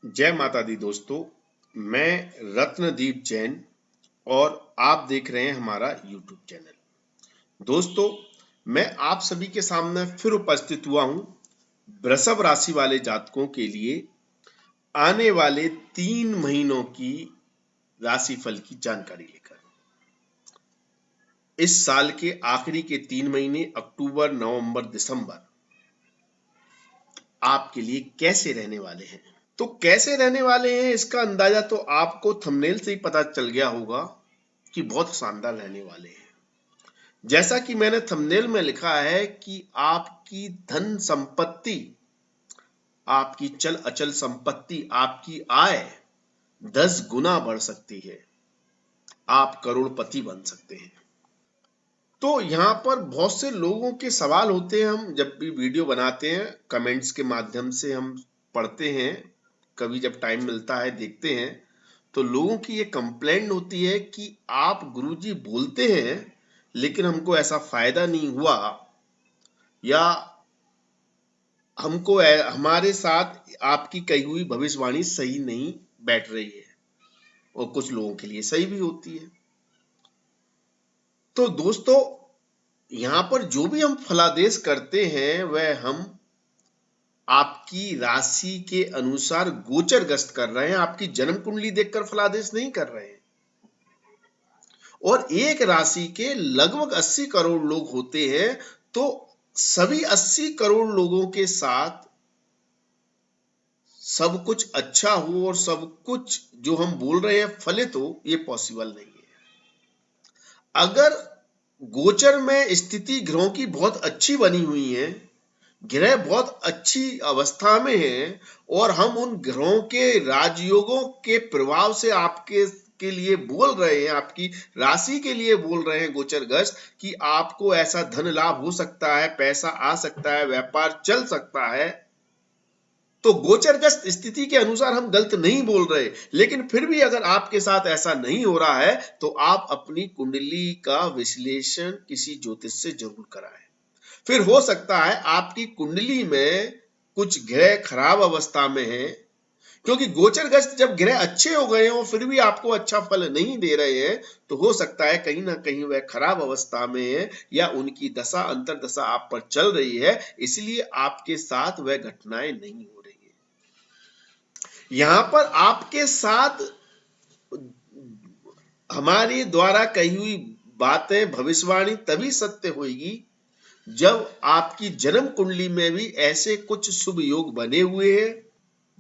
जय माता दी दोस्तों। मैं रत्नदीप जैन और आप देख रहे हैं हमारा YouTube चैनल। दोस्तों, मैं आप सभी के सामने फिर उपस्थित हुआ हूं वृषभ राशि वाले जातकों के लिए आने वाले 3 महीनों की राशिफल की जानकारी लेकर। इस साल के आखिरी के 3 महीने अक्टूबर, नवंबर, दिसंबर आपके लिए कैसे रहने वाले हैं। तो कैसे रहने वाले हैं इसका अंदाजा तो आपको थंबनेल से ही पता चल गया होगा कि बहुत शानदार रहने वाले हैं। जैसा कि मैंने थंबनेल में लिखा है कि आपकी धन संपत्ति, आपकी चल अचल संपत्ति, आपकी आय 10 गुना बढ़ सकती है। आप करोड़पति बन सकते हैं। तो यहाँ पर बहुत से लोगों के सवाल होते हैं, हम जब भी वीडियो बनाते हैं कमेंट्स के माध्यम से हम पढ़ते हैं, कभी जब टाइम मिलता है देखते हैं, तो लोगों की ये कंप्लेंट होती है कि आप गुरुजी बोलते हैं लेकिन हमको ऐसा फायदा नहीं हुआ, या हमको हमारे साथ आपकी कही हुई भविष्यवाणी सही नहीं बैठ रही है। और कुछ लोगों के लिए सही भी होती है। तो दोस्तों, यहाँ पर जो भी हम फलादेश करते हैं वह हम आपकी राशि के अनुसार गोचर ग्रस्त कर रहे हैं। आपकी जन्म कुंडली देखकर फलादेश नहीं कर रहे हैं। और एक राशि के लगभग 80 करोड़ लोग होते हैं, तो सभी 80 करोड़ लोगों के साथ सब कुछ अच्छा हो और सब कुछ जो हम बोल रहे हैं फलित हो, ये पॉसिबल नहीं है। अगर गोचर में स्थिति ग्रहों की बहुत अच्छी बनी हुई है, ग्रह बहुत अच्छी अवस्था में है, और हम उन ग्रहों के राजयोगों के प्रभाव से आपके के लिए बोल रहे हैं, आपकी राशि के लिए बोल रहे हैं गोचरग्रस्त कि आपको ऐसा धन लाभ हो सकता है, पैसा आ सकता है, व्यापार चल सकता है, तो गोचरग्रस्त स्थिति के अनुसार हम गलत नहीं बोल रहे। लेकिन फिर भी अगर आपके साथ ऐसा नहीं हो रहा है तो आप अपनी कुंडली का विश्लेषण किसी ज्योतिष से जरूर कराएं। फिर हो सकता है आपकी कुंडली में कुछ ग्रह खराब अवस्था में है, क्योंकि गोचरग्रस्त जब ग्रह अच्छे हो गए हो फिर भी आपको अच्छा फल नहीं दे रहे हैं, तो हो सकता है कहीं ना कहीं वह खराब अवस्था में है, या उनकी दशा अंतरदशा आप पर चल रही है, इसलिए आपके साथ वह घटनाएं नहीं हो रही है। यहां पर आपके साथ हमारी द्वारा कही हुई बातें, भविष्यवाणी तभी सत्य होगी जब आपकी जन्म कुंडली में भी ऐसे कुछ शुभ योग बने हुए हैं,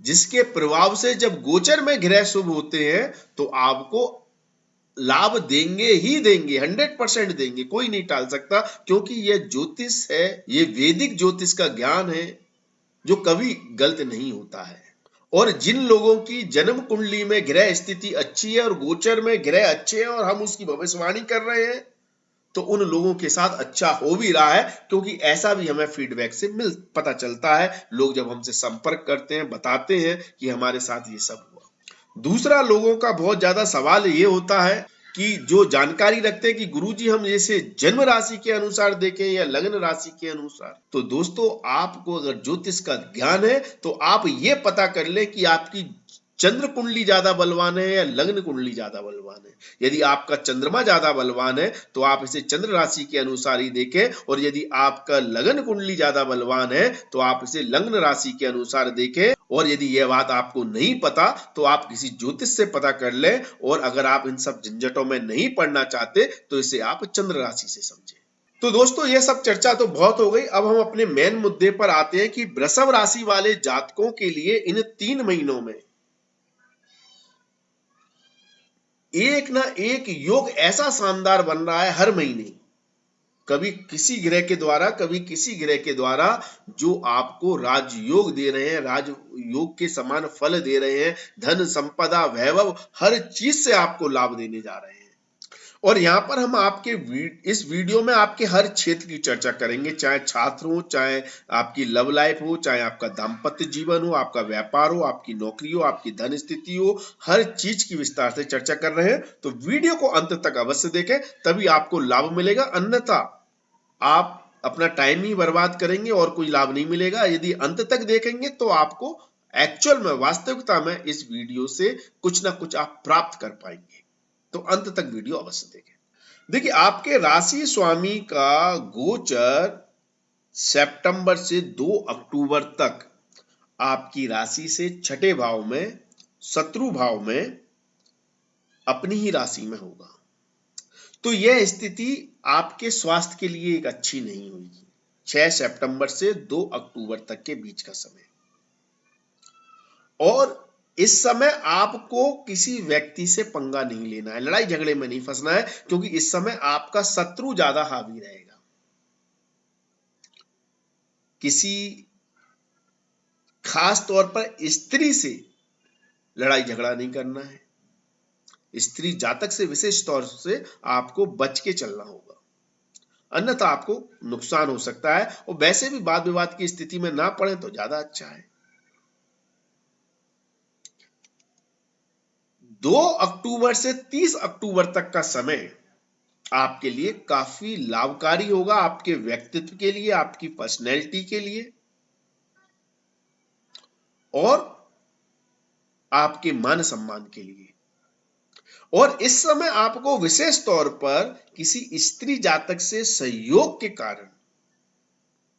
जिसके प्रभाव से जब गोचर में ग्रह शुभ होते हैं तो आपको लाभ देंगे ही देंगे, 100% देंगे, कोई नहीं टाल सकता, क्योंकि यह ज्योतिष है, ये वैदिक ज्योतिष का ज्ञान है जो कभी गलत नहीं होता है। और जिन लोगों की जन्म कुंडली में ग्रह स्थिति अच्छी है और गोचर में ग्रह अच्छे हैं और हम उसकी भविष्यवाणी कर रहे हैं, तो उन लोगों के साथ अच्छा हो भी रहा है, क्योंकि ऐसा भी हमें फीडबैक से पता चलता है। लोग जब हमसे संपर्क करते हैं, बताते हैं कि हमारे साथ ये सब हुआ। दूसरा, लोगों का बहुत ज्यादा सवाल ये होता है कि जो जानकारी रखते हैं कि गुरुजी हम जैसे जन्म राशि के अनुसार देखें या लग्न राशि के अनुसार, तो दोस्तों आपको अगर ज्योतिष का ज्ञान है तो आप ये पता कर ले कि आपकी चंद्र कुंडली ज्यादा बलवान है या लग्न कुंडली ज्यादा बलवान है। यदि आपका चंद्रमा ज्यादा बलवान है तो आप इसे चंद्र राशि के अनुसार ही देखें, और यदि आपका लगन कुंडली ज्यादा बलवान है तो आप इसे लग्न राशि के अनुसार देखें। और यदि यह बात आपको नहीं पता तो आप किसी ज्योतिष से पता कर लें, और अगर आप इन सब झंझटों में नहीं पड़ना चाहते तो इसे आप चंद्र राशि से समझें। तो दोस्तों, ये सब चर्चा तो बहुत हो गई। अब हम अपने मेन मुद्दे पर आते हैं कि वृषभ राशि वाले जातकों के लिए इन 3 महीनों में एक ना एक योग ऐसा शानदार बन रहा है हर महीने, कभी किसी ग्रह के द्वारा, कभी किसी ग्रह के द्वारा, जो आपको राजयोग दे रहे हैं, राजयोग के समान फल दे रहे हैं, धन संपदा वैभव हर चीज से आपको लाभ देने जा रहे हैं। और यहाँ पर हम आपके इस वीडियो में आपके हर क्षेत्र की चर्चा करेंगे, चाहे छात्र हो, चाहे आपकी लव लाइफ हो, चाहे आपका दाम्पत्य जीवन हो, आपका व्यापार हो, आपकी नौकरी हो, आपकी धन स्थिति हो, हर चीज की विस्तार से चर्चा कर रहे हैं। तो वीडियो को अंत तक अवश्य देखें, तभी आपको लाभ मिलेगा, अन्यथा आप अपना टाइम ही बर्बाद करेंगे और कोई लाभ नहीं मिलेगा। यदि अंत तक देखेंगे तो आपको एक्चुअल में, वास्तविकता में इस वीडियो से कुछ ना कुछ आप प्राप्त कर पाएंगे। तो अंत तक वीडियो अवश्य देखें। देखिए, आपके राशि स्वामी का गोचर सितंबर से 2 अक्टूबर तक आपकी राशि से छठे भाव में, शत्रु भाव में, अपनी ही राशि में होगा। तो यह स्थिति आपके स्वास्थ्य के लिए एक अच्छी नहीं होगी। 6 सितंबर से 2 अक्टूबर तक के बीच का समय, और इस समय आपको किसी व्यक्ति से पंगा नहीं लेना है, लड़ाई झगड़े में नहीं फंसना है, क्योंकि इस समय आपका शत्रु ज्यादा हावी रहेगा। किसी खास तौर पर स्त्री से लड़ाई झगड़ा नहीं करना है। स्त्री जातक से विशेष तौर से आपको बच के चलना होगा, अन्यथा आपको नुकसान हो सकता है। और वैसे भी वाद विवाद की स्थिति में ना पड़े तो ज्यादा अच्छा है। 2 अक्टूबर से 30 अक्टूबर तक का समय आपके लिए काफी लाभकारी होगा, आपके व्यक्तित्व के लिए, आपकी पर्सनैलिटी के लिए और आपके मान सम्मान के लिए। और इस समय आपको विशेष तौर पर किसी स्त्री जातक से सहयोग के कारण,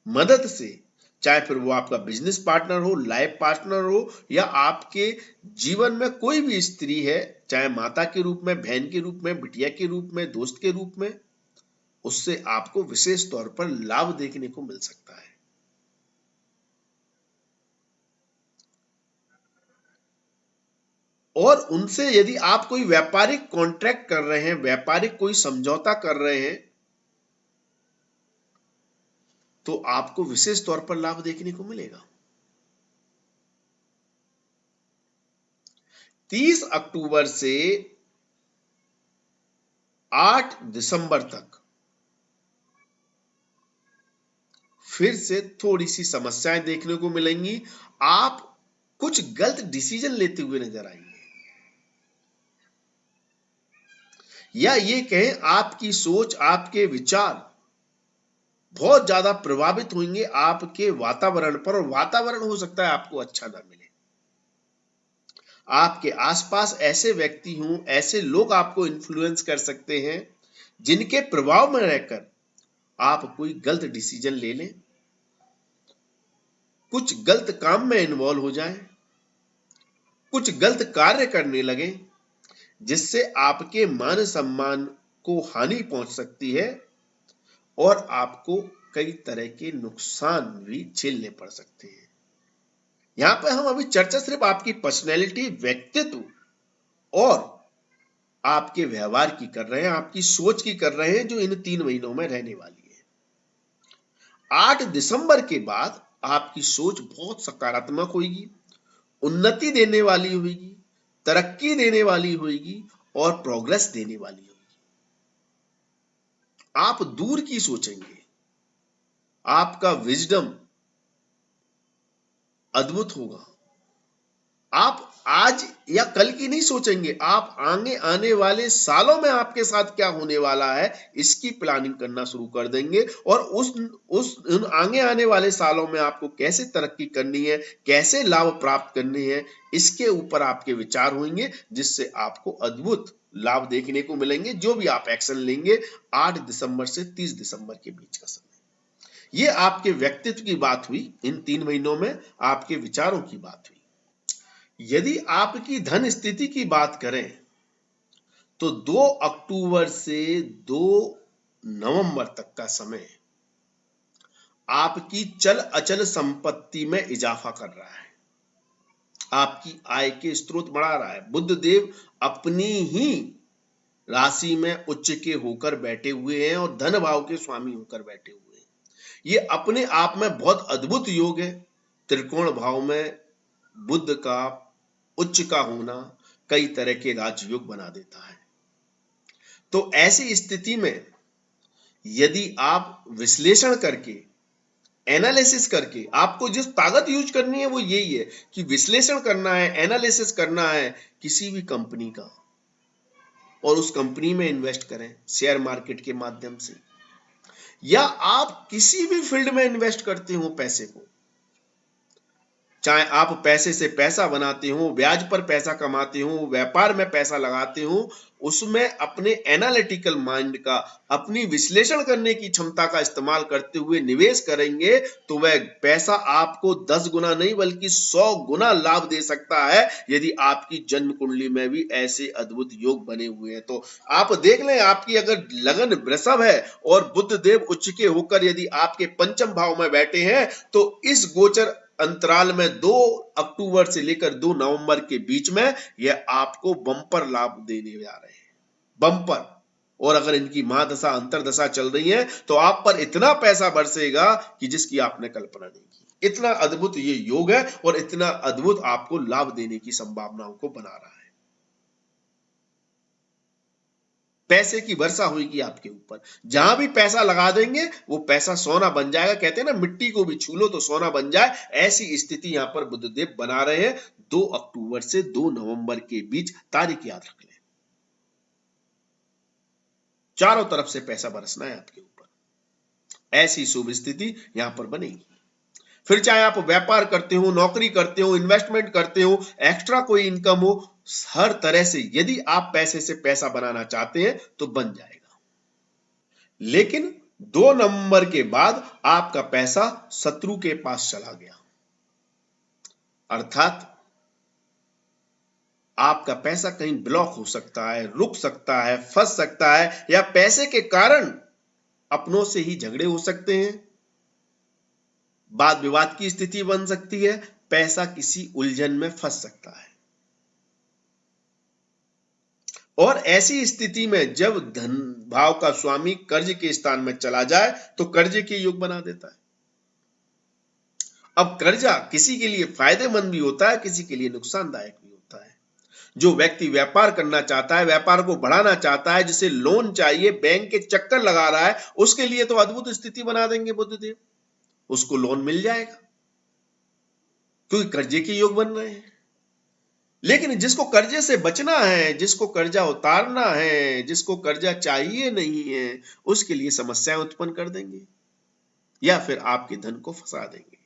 मदद से, चाहे फिर वो आपका बिजनेस पार्टनर हो, लाइफ पार्टनर हो, या आपके जीवन में कोई भी स्त्री है, चाहे माता के रूप में, बहन के रूप में, बिटिया के रूप में, दोस्त के रूप में, उससे आपको विशेष तौर पर लाभ देखने को मिल सकता है। और उनसे यदि आप कोई व्यापारिक कॉन्ट्रैक्ट कर रहे हैं, व्यापारिक कोई समझौता कर रहे हैं, तो आपको विशेष तौर पर लाभ देखने को मिलेगा। 30 अक्टूबर से 8 दिसंबर तक फिर से थोड़ी सी समस्याएं देखने को मिलेंगी। आप कुछ गलत डिसीजन लेते हुए नजर आएंगे, या ये कहें आपकी सोच, आपके विचार बहुत ज्यादा प्रभावित होंगे आपके वातावरण पर, और वातावरण हो सकता है आपको अच्छा ना मिले। आपके आसपास ऐसे व्यक्ति हों, ऐसे लोग आपको इन्फ्लुएंस कर सकते हैं जिनके प्रभाव में रहकर आप कोई गलत डिसीजन ले लें, कुछ गलत काम में इन्वॉल्व हो जाएं, कुछ गलत कार्य करने लगे, जिससे आपके मान सम्मान को हानि पहुंच सकती है और आपको कई तरह के नुकसान भी झेलने पड़ सकते हैं। यहां पर हम अभी चर्चा सिर्फ आपकी पर्सनैलिटी, व्यक्तित्व और आपके व्यवहार की कर रहे हैं, आपकी सोच की कर रहे हैं, जो इन 3 महीनों में रहने वाली है। 8 दिसंबर के बाद आपकी सोच बहुत सकारात्मक होगी, उन्नति देने वाली होगी, तरक्की देने वाली होगी और प्रोग्रेस देने वाली होगी। आप दूर की सोचेंगे, आपका विजडम अद्भुत होगा। आप आज या कल की नहीं सोचेंगे, आप आगे आने वाले सालों में आपके साथ क्या होने वाला है इसकी प्लानिंग करना शुरू कर देंगे, और उन आगे आने वाले सालों में आपको कैसे तरक्की करनी है, कैसे लाभ प्राप्त करने हैं, इसके ऊपर आपके विचार होंगे, जिससे आपको अद्भुत लाभ देखने को मिलेंगे, जो भी आप एक्शन लेंगे 8 दिसंबर से 30 दिसंबर के बीच का समय। ये आपके व्यक्तित्व की बात हुई, इन 3 महीनों में आपके विचारों की बात हुई। यदि आपकी धन स्थिति की बात करें तो 2 अक्टूबर से 2 नवंबर तक का समय आपकी चल अचल संपत्ति में इजाफा कर रहा है, आपकी आय के स्रोत बढ़ा रहा है। बुध देव अपनी ही राशि में उच्च के होकर बैठे हुए हैं और धन भाव के स्वामी होकर बैठे हुए हैं। ये अपने आप में बहुत अद्भुत योग है। त्रिकोण भाव में बुध का उच्च का होना कई तरह के राजयोग बना देता है। तो ऐसी स्थिति में यदि आप विश्लेषण करके, एनालिसिस करके, आपको जिस ताकत यूज करनी है वो यही है कि विश्लेषण करना है, एनालिसिस करना है किसी भी कंपनी का, और उस कंपनी में इन्वेस्ट करें शेयर मार्केट के माध्यम से, या आप किसी भी फील्ड में इन्वेस्ट करते हो पैसे को, चाहे आप पैसे से पैसा बनाते हो, ब्याज पर पैसा कमाते हो, व्यापार में पैसा लगाते हो, उसमें अपने एनालिटिकल माइंड का, अपनी विश्लेषण करने की क्षमता का इस्तेमाल करते हुए निवेश करेंगे तो वह पैसा आपको 10 गुना नहीं बल्कि 100 गुना लाभ दे सकता है, यदि आपकी जन्म कुंडली में भी ऐसे अद्भुत योग बने हुए हैं। तो आप देख लें, आपकी अगर लगन वृषभ है और बुध देव उच्च के होकर यदि आपके पंचम भाव में बैठे हैं, तो इस गोचर अंतराल में 2 अक्टूबर से लेकर 2 नवंबर के बीच में यह आपको बम्पर लाभ देने जा रहे हैं, बम्पर। और अगर इनकी महादशा अंतरदशा चल रही है तो आप पर इतना पैसा बरसेगा कि जिसकी आपने कल्पना नहीं की। इतना अद्भुत ये योग है और इतना अद्भुत आपको लाभ देने की संभावनाओं को बना रहा है। पैसे की वर्षा होगी आपके ऊपर, जहां भी पैसा लगा देंगे वो पैसा सोना बन जाएगा। कहते हैं ना, मिट्टी को भी छू लो तो सोना बन जाए, ऐसी स्थिति यहां पर बुधदेव बना रहे हैं 2 अक्टूबर से 2 नवंबर के बीच। तारीख याद रख लें, चारों तरफ से पैसा बरसना है आपके ऊपर, ऐसी शुभ स्थिति यहां पर बनेगी। फिर चाहे आप व्यापार करते हो, नौकरी करते हो, इन्वेस्टमेंट करते हो, एक्स्ट्रा कोई इनकम हो, हर तरह से यदि आप पैसे से पैसा बनाना चाहते हैं तो बन जाएगा। लेकिन 2 नवंबर के बाद आपका पैसा शत्रु के पास चला गया, अर्थात आपका पैसा कहीं ब्लॉक हो सकता है, रुक सकता है, फंस सकता है, या पैसे के कारण अपनों से ही झगड़े हो सकते हैं, वाद विवाद की स्थिति बन सकती है, पैसा किसी उलझन में फंस सकता है। और ऐसी स्थिति में जब धन भाव का स्वामी कर्ज के स्थान में चला जाए तो कर्जे के योग बना देता है। अब कर्जा किसी के लिए फायदेमंद भी होता है, किसी के लिए नुकसानदायक भी होता है। जो व्यक्ति व्यापार करना चाहता है, व्यापार को बढ़ाना चाहता है, जिसे लोन चाहिए, बैंक के चक्कर लगा रहा है, उसके लिए तो अद्भुत स्थिति बना देंगे बुधदेव, उसको लोन मिल जाएगा क्योंकि कर्जे के योग बन रहे हैं। लेकिन जिसको कर्जे से बचना है, जिसको कर्जा उतारना है, जिसको कर्जा चाहिए नहीं है, उसके लिए समस्याएं उत्पन्न कर देंगे या फिर आपके धन को फंसा देंगे।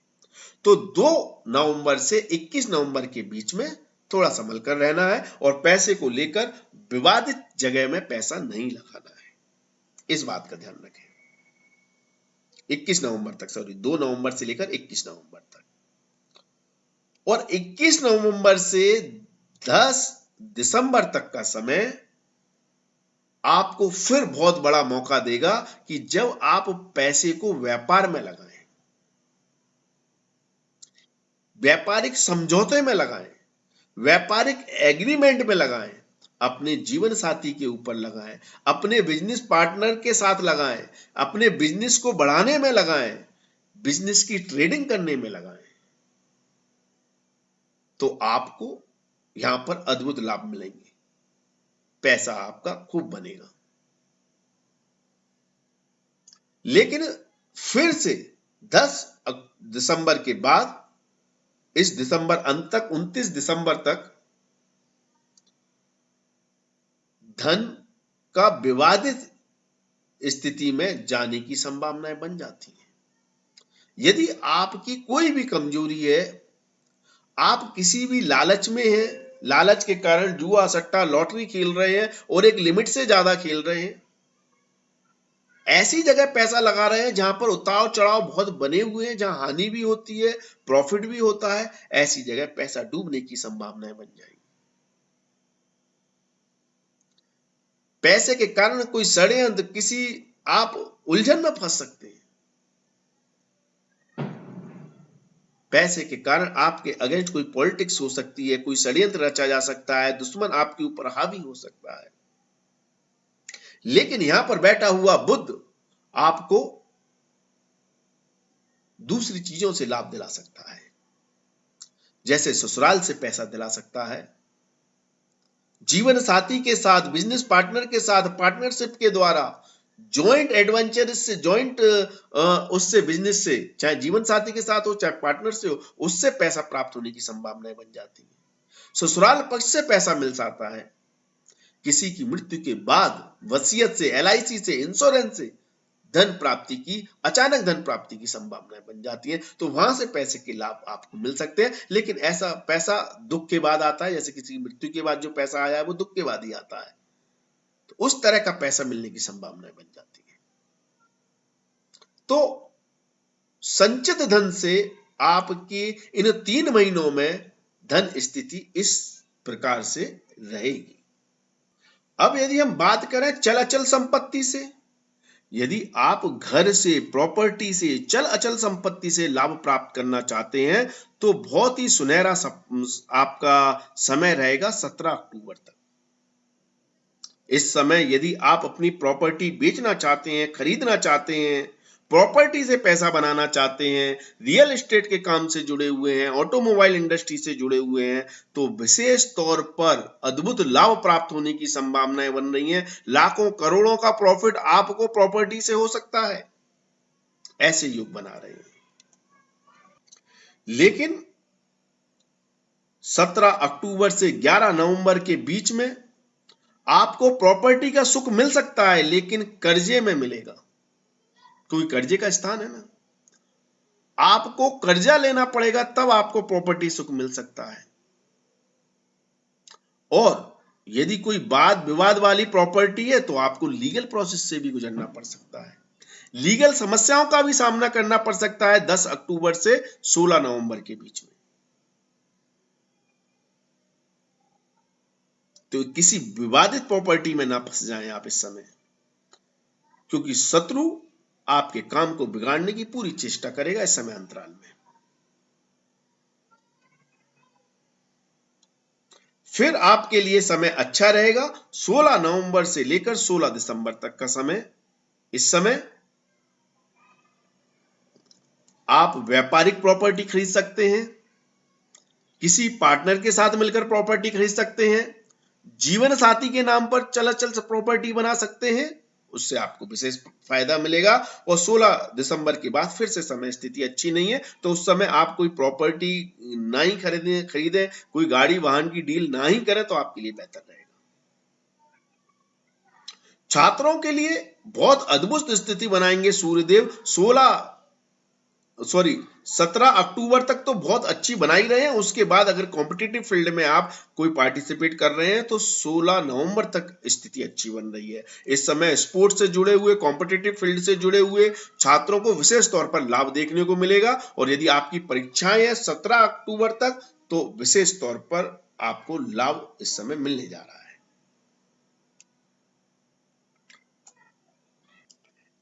तो 2 नवंबर से 21 नवंबर के बीच में थोड़ा संभल कर रहना है और पैसे को लेकर विवादित जगह में पैसा नहीं लगाना है, इस बात का ध्यान रखें। 21 नवंबर तक, सॉरी 2 नवंबर से लेकर 21 नवंबर तक, और 21 नवंबर से 10 दिसंबर तक का समय आपको फिर बहुत बड़ा मौका देगा कि जब आप पैसे को व्यापार में लगाएं, व्यापारिक समझौते में लगाएं, व्यापारिक एग्रीमेंट में लगाएं, अपने जीवन साथी के ऊपर लगाएं, अपने बिजनेस पार्टनर के साथ लगाएं, अपने बिजनेस को बढ़ाने में लगाएं, बिजनेस की ट्रेडिंग करने में लगाएं, तो आपको यहां पर अद्भुत लाभ मिलेंगे, पैसा आपका खूब बनेगा। लेकिन फिर से 10 दिसंबर के बाद, इस दिसंबर अंत तक, 29 दिसंबर तक धन का विवादित स्थिति में जाने की संभावनाएं बन जाती हैं। यदि आपकी कोई भी कमजोरी है, आप किसी भी लालच में हैं, लालच के कारण जुआ सट्टा लॉटरी खेल रहे हैं और एक लिमिट से ज्यादा खेल रहे हैं, ऐसी जगह पैसा लगा रहे हैं जहां पर उतार चढ़ाव बहुत बने हुए हैं, जहां हानि भी होती है, प्रॉफिट भी होता है, ऐसी जगह पैसा डूबने की संभावनाएं बन जाएगी। पैसे के कारण कोई षड्यंत्र, किसी आप उलझन में फंस सकते हैं। पैसे के कारण आपके अगेंस्ट कोई पॉलिटिक्स हो सकती है, कोई षड्यंत्र रचा जा सकता है, दुश्मन आपके ऊपर हावी हो सकता है। लेकिन यहां पर बैठा हुआ बुध आपको दूसरी चीजों से लाभ दिला सकता है, जैसे ससुराल से पैसा दिला सकता है, जीवन साथी के साथ, बिजनेस पार्टनर के साथ पार्टनरशिप के द्वारा, जॉइंट एडवेंचर से, जॉइंट उससे बिजनेस से, चाहे जीवन साथी के साथ हो चाहे पार्टनर से हो, उससे पैसा प्राप्त होने की संभावनाएं बन जाती है। ससुराल पक्ष से पैसा मिल जाता है, किसी की मृत्यु के बाद वसीयत से, LIC से, इंश्योरेंस से धन प्राप्ति की, अचानक धन प्राप्ति की संभावनाएं बन जाती हैं। तो वहां से पैसे के लाभ आपको मिल सकते हैं, लेकिन ऐसा पैसा दुख के बाद आता है। जैसे किसी की मृत्यु के बाद जो पैसा आया है वो दुख के बाद ही आता है, तो उस तरह का पैसा मिलने की संभावनाएं बन जाती है। तो संचित धन से आपकी इन 3 महीनों में धन स्थिति इस प्रकार से रहेगी। अब यदि हम बात करें चल अचल संपत्ति से, यदि आप घर से, प्रॉपर्टी से, चल अचल संपत्ति से लाभ प्राप्त करना चाहते हैं तो बहुत ही सुनहरा आपका समय रहेगा 17 अक्टूबर तक। इस समय यदि आप अपनी प्रॉपर्टी बेचना चाहते हैं, खरीदना चाहते हैं, प्रॉपर्टी से पैसा बनाना चाहते हैं, रियल एस्टेट के काम से जुड़े हुए हैं, ऑटोमोबाइल इंडस्ट्री से जुड़े हुए हैं, तो विशेष तौर पर अद्भुत लाभ प्राप्त होने की संभावनाएं बन रही हैं। लाखों करोड़ों का प्रॉफिट आपको प्रॉपर्टी से हो सकता है, ऐसे योग बना रहे हैं। लेकिन 17 अक्टूबर से 11 नवंबर के बीच में आपको प्रॉपर्टी का सुख मिल सकता है, लेकिन कर्जे में मिलेगा, क्योंकि कर्जे का स्थान है ना। आपको कर्जा लेना पड़ेगा, तब आपको प्रॉपर्टी सुख मिल सकता है। और यदि कोई वाद विवाद वाली प्रॉपर्टी है तो आपको लीगल प्रोसेस से भी गुजरना पड़ सकता है, लीगल समस्याओं का भी सामना करना पड़ सकता है 10 अक्टूबर से 16 नवंबर के बीच में। तो किसी विवादित प्रॉपर्टी में ना फंस जाएं आप इस समय, क्योंकि शत्रु आपके काम को बिगाड़ने की पूरी चेष्टा करेगा इस समय अंतराल में। फिर आपके लिए समय अच्छा रहेगा 16 नवंबर से लेकर 16 दिसंबर तक का समय। इस समय आप व्यापारिक प्रॉपर्टी खरीद सकते हैं, किसी पार्टनर के साथ मिलकर प्रॉपर्टी खरीद सकते हैं, जीवन साथी के नाम पर चल अचल प्रॉपर्टी बना सकते हैं, उससे आपको विशेष फायदा मिलेगा। और 16 दिसंबर के बाद फिर से समय स्थिति अच्छी नहीं है, तो उस समय आप कोई प्रॉपर्टी ना ही खरीदें, कोई गाड़ी वाहन की डील ना ही करें तो आपके लिए बेहतर रहेगा। छात्रों के लिए बहुत अद्भुत स्थिति बनाएंगे सूर्यदेव। 17 अक्टूबर तक तो बहुत अच्छी बनाई रहे हैं। उसके बाद अगर कॉम्पिटिटिव फील्ड में आप कोई पार्टिसिपेट कर रहे हैं तो 16 नवंबर तक स्थिति अच्छी बन रही है। इस समय स्पोर्ट्स से जुड़े हुए, कॉम्पिटिटिव फील्ड से जुड़े हुए छात्रों को विशेष तौर पर लाभ देखने को मिलेगा। और यदि आपकी परीक्षाएं हैं 17 अक्टूबर तक, तो विशेष तौर पर आपको लाभ इस समय मिलने जा रहा है।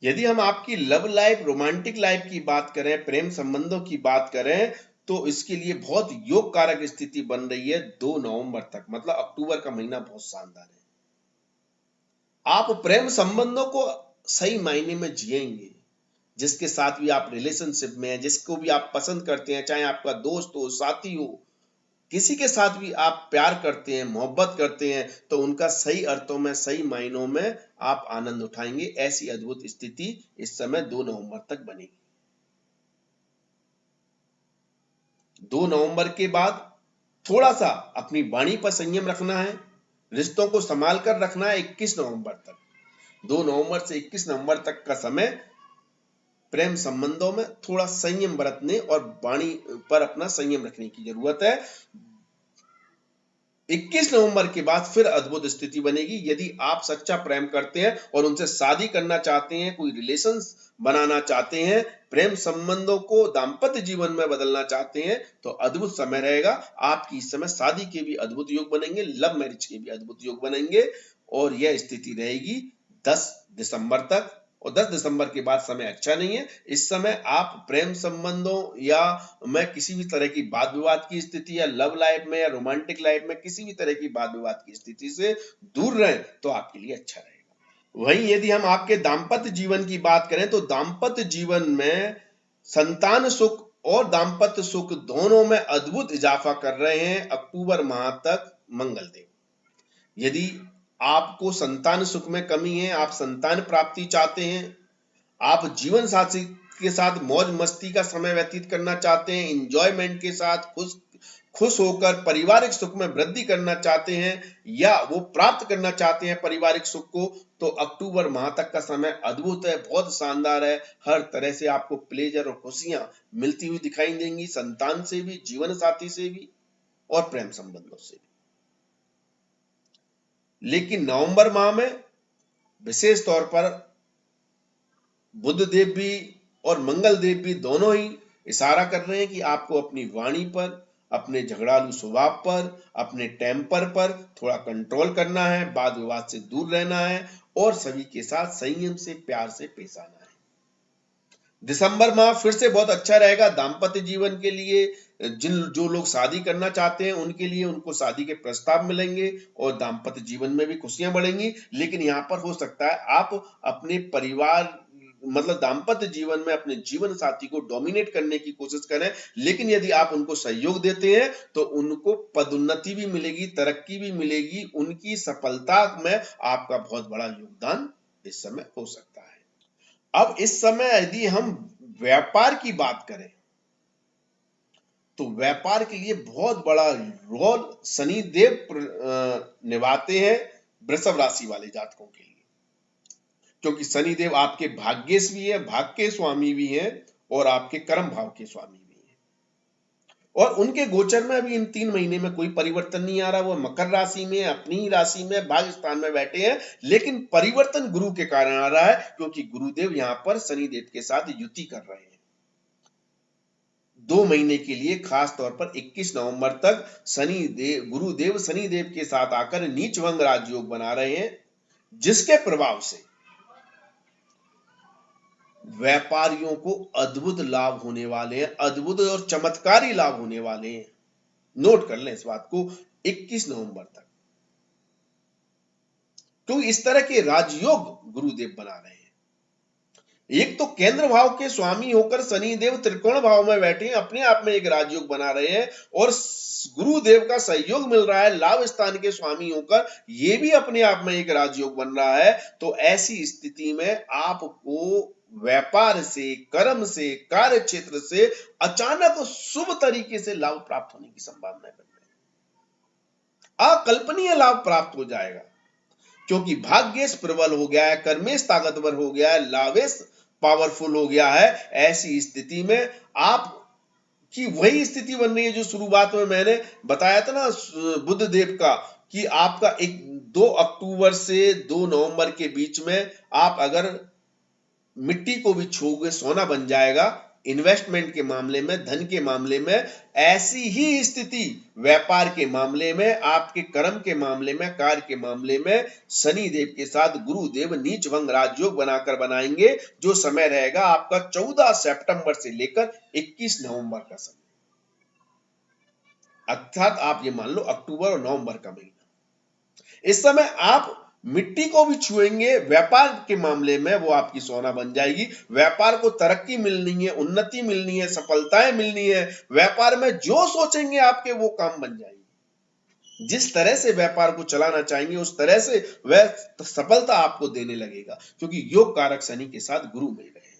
यदि हम आपकी लव लाइफ, रोमांटिक लाइफ की बात करें, प्रेम संबंधों की बात करें, तो इसके लिए बहुत योग कारक स्थिति बन रही है 2 नवंबर तक। मतलब अक्टूबर का महीना बहुत शानदार है। आप प्रेम संबंधों को सही मायने में जिएंगे, जिसके साथ भी आप रिलेशनशिप में हैं, जिसको भी आप पसंद करते हैं, चाहे आपका दोस्त हो, साथी हो, किसी के साथ भी आप प्यार करते हैं, मोहब्बत करते हैं, तो उनका सही अर्थों में, सही मायनों में आप आनंद उठाएंगे। ऐसी अद्भुत स्थिति इस समय 2 नवंबर तक बनेगी। 2 नवंबर के बाद थोड़ा सा अपनी वाणी पर संयम रखना है, रिश्तों को संभाल कर रखना है 21 नवंबर तक। 2 नवंबर से 21 नवंबर तक का समय प्रेम संबंधों में थोड़ा संयम बरतने और वाणी पर अपना संयम रखने की जरूरत है। 21 नवंबर के बाद फिर अद्भुत स्थिति बनेगी। यदि आप सच्चा प्रेम करते हैं और उनसे शादी करना चाहते हैं, कोई रिलेशंस बनाना चाहते हैं, प्रेम संबंधों को दाम्पत्य जीवन में बदलना चाहते हैं, तो अद्भुत समय रहेगा। आपकी इस समय शादी के भी अद्भुत योग बनेंगे, लव मैरिज के भी अद्भुत योग बनेंगे। और यह स्थिति रहेगी 10 दिसंबर तक। और 10 दिसंबर के बाद समय अच्छा नहीं है। इस समय आप प्रेम संबंधों या मैं किसी भी तरह की वाद विवाद की स्थिति, या लव लाइफ में या रोमांटिक लाइफ में किसी भी तरह की वाद विवाद की स्थिति से दूर रहें, तो आपके लिए अच्छा रहेगा। वहीं यदि हम आपके दाम्पत्य जीवन की बात करें, तो दाम्पत्य जीवन में संतान सुख और दाम्पत्य सुख दोनों में अद्भुत इजाफा कर रहे हैं अक्टूबर माह तक मंगलदेव। यदि आपको संतान सुख में कमी है, आप संतान प्राप्ति चाहते हैं, आप जीवन साथी के साथ मौज मस्ती का समय व्यतीत करना चाहते हैं, इंजॉयमेंट के साथ खुश होकर पारिवारिक सुख में वृद्धि करना चाहते हैं, या वो प्राप्त करना चाहते हैं पारिवारिक सुख को, तो अक्टूबर माह तक का समय अद्भुत है, बहुत शानदार है। हर तरह से आपको प्लेजर और खुशियां मिलती हुई दिखाई देंगी, संतान से भी, जीवन साथी से भी और प्रेम संबंधों से भी। लेकिन नवंबर माह में विशेष तौर पर बुध देव भी और मंगल देव भी दोनों ही इशारा कर रहे हैं कि आपको अपनी वाणी पर, अपने झगड़ालू स्वभाव पर, अपने टेम्पर पर थोड़ा कंट्रोल करना है, वाद विवाद से दूर रहना है और सभी के साथ संयम से, प्यार से पेश आना है। दिसंबर माह फिर से बहुत अच्छा रहेगा दाम्पत्य जीवन के लिए। जो लोग शादी करना चाहते हैं उनके लिए उनको शादी के प्रस्ताव मिलेंगे और दाम्पत्य जीवन में भी खुशियां बढ़ेंगी। लेकिन यहाँ पर हो सकता है आप अपने परिवार मतलब दाम्पत्य जीवन में अपने जीवन साथी को डोमिनेट करने की कोशिश करें, लेकिन यदि आप उनको सहयोग देते हैं तो उनको पदोन्नति भी मिलेगी, तरक्की भी मिलेगी, उनकी सफलता में आपका बहुत बड़ा योगदान इस समय हो सकता है। अब इस समय यदि हम व्यापार की बात करें तो व्यापार के लिए बहुत बड़ा रोल शनि देव निभाते हैं वृषभ राशि वाले जातकों के लिए, क्योंकि शनि देव आपके भाग्येश भी है, भाग्य के स्वामी भी हैं और आपके कर्म भाव के स्वामी भी हैं। और उनके गोचर में अभी इन 3 महीने में कोई परिवर्तन नहीं आ रहा। वो मकर राशि में, अपनी ही राशि में, भाग्य स्थान में बैठे हैं, लेकिन परिवर्तन गुरु के कारण आ रहा है, क्योंकि गुरुदेव यहां पर शनि देव के साथ युति कर रहे हैं 2 महीने के लिए। खास तौर पर 21 नवंबर तक गुरुदेव शनि देव के साथ आकर नीच भंग राजयोग बना रहे हैं, जिसके प्रभाव से व्यापारियों को अद्भुत लाभ होने वाले हैं, अद्भुत और चमत्कारी लाभ होने वाले हैं। नोट कर लें इस बात को 21 नवंबर तक, तो इस तरह के राजयोग गुरुदेव बना रहे हैं। एक तो केंद्र भाव के स्वामी होकर शनि देव त्रिकोण भाव में बैठे हैं, अपने आप में एक राजयोग बना रहे हैं और गुरुदेव का सहयोग मिल रहा है लाभ स्थान के स्वामी होकर, ये भी अपने आप में एक राजयोग बन रहा है। तो ऐसी स्थिति में आपको व्यापार से, कर्म से, कार्य क्षेत्र से अचानक शुभ तरीके से लाभ प्राप्त होने की संभावना बन रही है। अकल्पनीय लाभ प्राप्त हो जाएगा, क्योंकि भाग्येश प्रबल हो गया है, कर्मेश ताकतवर हो गया है, लाभेश पावरफुल हो गया है। ऐसी स्थिति में आप की वही स्थिति बन रही है जो शुरुआत में मैंने बताया था ना बुध देव का, कि आपका 2 अक्टूबर से 2 नवंबर के बीच में आप अगर मिट्टी को भी छूओगे सोना बन जाएगा। इन्वेस्टमेंट के मामले में, धन के मामले में ऐसी ही स्थिति व्यापार के मामले में, आपके कर्म के मामले में, कार्य के मामले में शनि देव के साथ गुरुदेव नीच भंग राजयोग बनाकर बनाएंगे, जो समय रहेगा आपका 14 सितंबर से लेकर 21 नवंबर का समय। अर्थात आप ये मान लो अक्टूबर और नवंबर का महीना। इस समय आप मिट्टी को भी छुएंगे, व्यापार के मामले में वो आपकी सोना बन जाएगी। व्यापार को तरक्की मिलनी है, उन्नति मिलनी है, सफलताएं मिलनी है। व्यापार में जो सोचेंगे आपके वो काम बन जाएंगे। जिस तरह से व्यापार को चलाना चाहेंगे उस तरह से वह सफलता आपको देने लगेगा, क्योंकि योग कारक शनि के साथ गुरु मिल रहे हैं।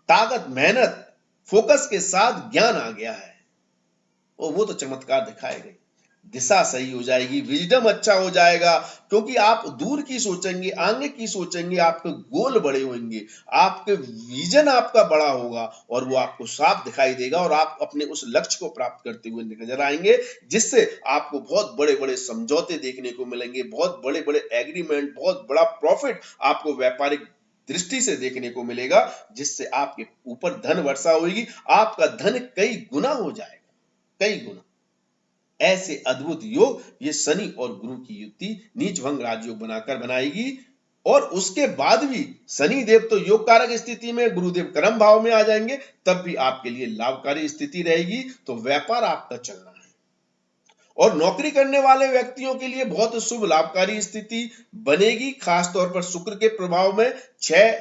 ताकत, मेहनत, फोकस के साथ ज्ञान आ गया है और वो तो चमत्कार दिखाएगा। दिशा सही हो जाएगी, विजडम अच्छा हो जाएगा, क्योंकि आप दूर की सोचेंगे, आगे की सोचेंगे, आपके गोल बड़े होंगे, आपके विजन आपका बड़ा होगा और वो आपको साफ दिखाई देगा और आप अपने उस लक्ष्य को प्राप्त करते हुए नजर आएंगे, जिससे आपको बहुत बड़े बड़े समझौते देखने को मिलेंगे, बहुत बड़े बड़े एग्रीमेंट, बहुत बड़ा प्रॉफिट आपको व्यापारिक दृष्टि से देखने को मिलेगा, जिससे आपके ऊपर धन वर्षा होगी। आपका धन कई गुना हो जाएगा, कई गुना। ऐसे अद्भुत योग ये शनि और गुरु की युति नीच भंग राजयोग बनाकर बनाएगी। और उसके बाद भी शनि देव तो योग कारक स्थिति में, गुरुदेव कर्म भाव में आ जाएंगे, तब भी आपके लिए लाभकारी स्थिति रहेगी। तो व्यापार आपका चलना है और नौकरी करने वाले व्यक्तियों के लिए बहुत शुभ लाभकारी स्थिति बनेगी। खासतौर पर शुक्र के प्रभाव में 6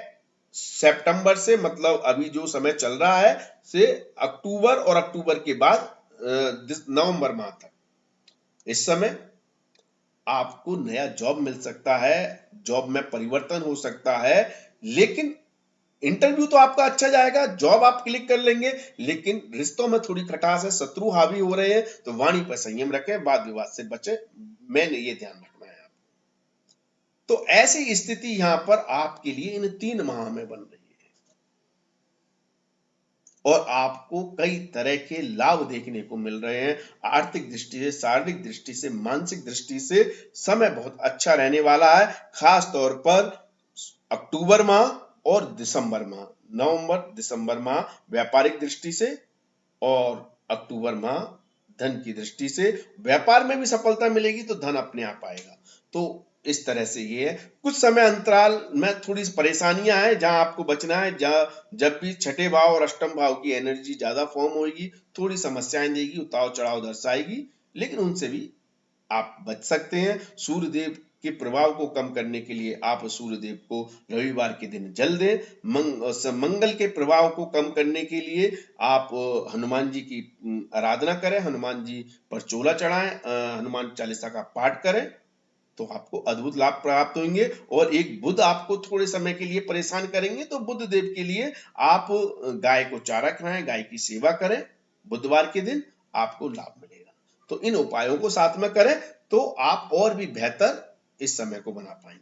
सितंबर से, मतलब अभी जो समय चल रहा है, से अक्टूबर और अक्टूबर के बाद नवंबर माह तक, इस समय आपको नया जॉब मिल सकता है, जॉब में परिवर्तन हो सकता है। लेकिन इंटरव्यू तो आपका अच्छा जाएगा, जॉब आप क्लिक कर लेंगे, लेकिन रिश्तों में थोड़ी खटास है, शत्रु हावी हो रहे हैं, तो वाणी पर संयम रखें, वाद विवाद से बचे। मैंने ये ध्यान रखना है। तो ऐसी स्थिति यहां पर आपके लिए इन 3 माह में बन रही है और आपको कई तरह के लाभ देखने को मिल रहे हैं। आर्थिक दृष्टि से, शारीरिक दृष्टि से, मानसिक दृष्टि से समय बहुत अच्छा रहने वाला है। खास तौर पर अक्टूबर माह और दिसंबर माह, नवंबर दिसंबर माह व्यापारिक दृष्टि से और अक्टूबर माह धन की दृष्टि से। व्यापार में भी सफलता मिलेगी तो धन अपने आप आएगा। तो इस तरह से ये है। कुछ समय अंतराल में थोड़ी परेशानियां हैं जहां आपको बचना है, जहां जब भी छठे भाव और अष्टम भाव की एनर्जी ज्यादा फॉर्म होगी, थोड़ी समस्याएं देगी, उतार चढ़ाव दर्शाएगी, लेकिन उनसे भी आप बच सकते हैं। सूर्य देव के प्रभाव को कम करने के लिए आप सूर्य देव को रविवार के दिन जल दें। मंगल के प्रभाव को कम करने के लिए आप हनुमान जी की आराधना करें, हनुमान जी पर चोला चढ़ाएं, हनुमान चालीसा का पाठ करें, तो आपको अद्भुत लाभ प्राप्त होंगे। और एक बुध आपको थोड़े समय के लिए परेशान करेंगे, तो बुध देव के लिए आप गाय को चारा खिलाएं, गाय की सेवा करें, बुधवार के दिन आपको लाभ मिलेगा। तो इन उपायों को साथ में करें तो आप और भी बेहतर इस समय को बना पाएंगे।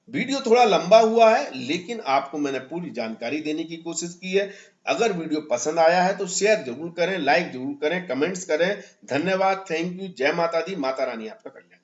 वीडियो थोड़ा लंबा हुआ है, लेकिन आपको मैंने पूरी जानकारी देने की कोशिश की है। अगर वीडियो पसंद आया है तो शेयर जरूर करें, लाइक जरूर करें, कमेंट्स करें। धन्यवाद, थैंक यू, जय माता दी, माता रानी आपका कल्याण।